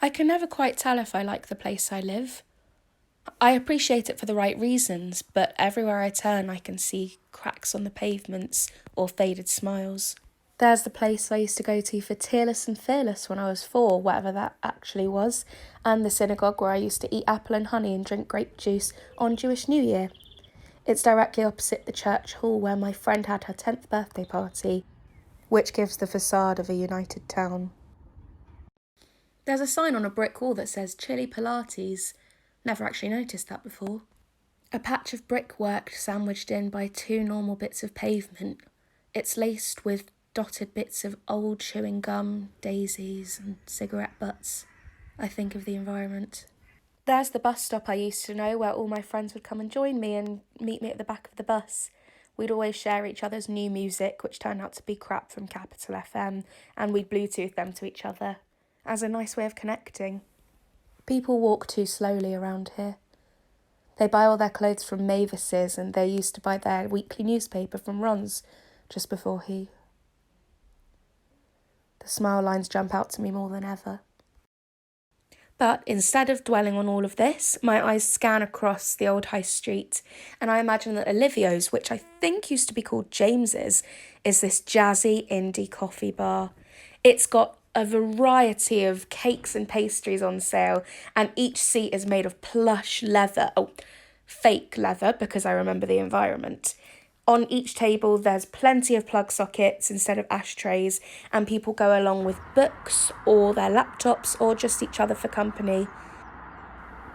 I can never quite tell if I like the place I live. I appreciate it for the right reasons, but everywhere I turn I can see cracks on the pavements or faded smiles. There's the place I used to go to for Tearless and Fearless when I was 4, whatever that actually was, and the synagogue where I used to eat apple and honey and drink grape juice on Jewish New Year. It's directly opposite the church hall where my friend had her 10th birthday party, which gives the facade of a united town. There's a sign on a brick wall that says Chili Pilates. Never actually noticed that before. A patch of brickwork sandwiched in by 2 normal bits of pavement. It's laced with dotted bits of old chewing gum, daisies and cigarette butts. I think of the environment. There's the bus stop I used to know where all my friends would come and join me and meet me at the back of the bus. We'd always share each other's new music, which turned out to be crap from Capital FM, and we'd Bluetooth them to each other as a nice way of connecting. People walk too slowly around here. They buy all their clothes from Mavis's, and they used to buy their weekly newspaper from Ron's just before he... The smile lines jump out to me more than ever. But instead of dwelling on all of this, my eyes scan across the old high street, and I imagine that Olivio's, which I think used to be called James's, is this jazzy indie coffee bar. It's got a variety of cakes and pastries on sale, and each seat is made of plush leather. Oh, fake leather, because I remember the environment. On each table, there's plenty of plug sockets instead of ashtrays, and people go along with books or their laptops or just each other for company.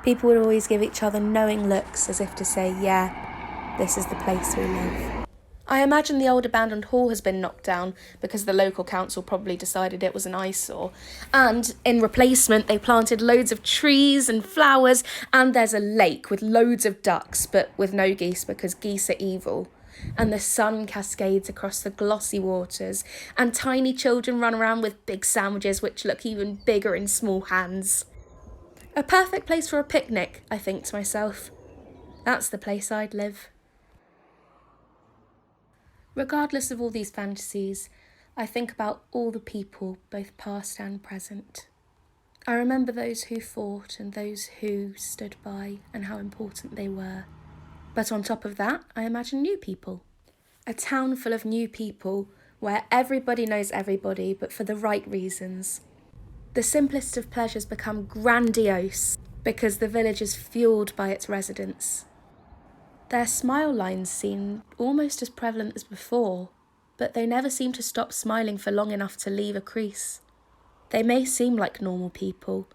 People would always give each other knowing looks as if to say, yeah, this is the place we live. I imagine the old abandoned hall has been knocked down because the local council probably decided it was an eyesore. And in replacement, they planted loads of trees and flowers, and there's a lake with loads of ducks, but with no geese because geese are evil. And the sun cascades across the glossy waters, and tiny children run around with big sandwiches which look even bigger in small hands. A perfect place for a picnic, I think to myself. That's the place I'd live. Regardless of all these fantasies, I think about all the people, both past and present. I remember those who fought and those who stood by and how important they were. But on top of that, I imagine new people. A town full of new people where everybody knows everybody, but for the right reasons. The simplest of pleasures become grandiose because the village is fueled by its residents. Their smile lines seem almost as prevalent as before, but they never seem to stop smiling for long enough to leave a crease. They may seem like normal people,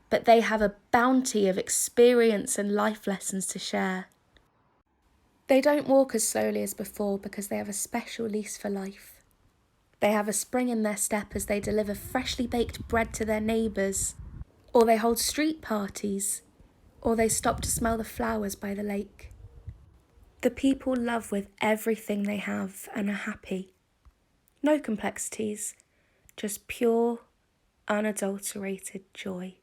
but they have a bounty of experience and life lessons to share. They don't walk as slowly as before because they have a special lease for life. They have a spring in their step as they deliver freshly baked bread to their neighbours, or they hold street parties, or they stop to smell the flowers by the lake. The people love with everything they have and are happy. No complexities, just pure, unadulterated joy.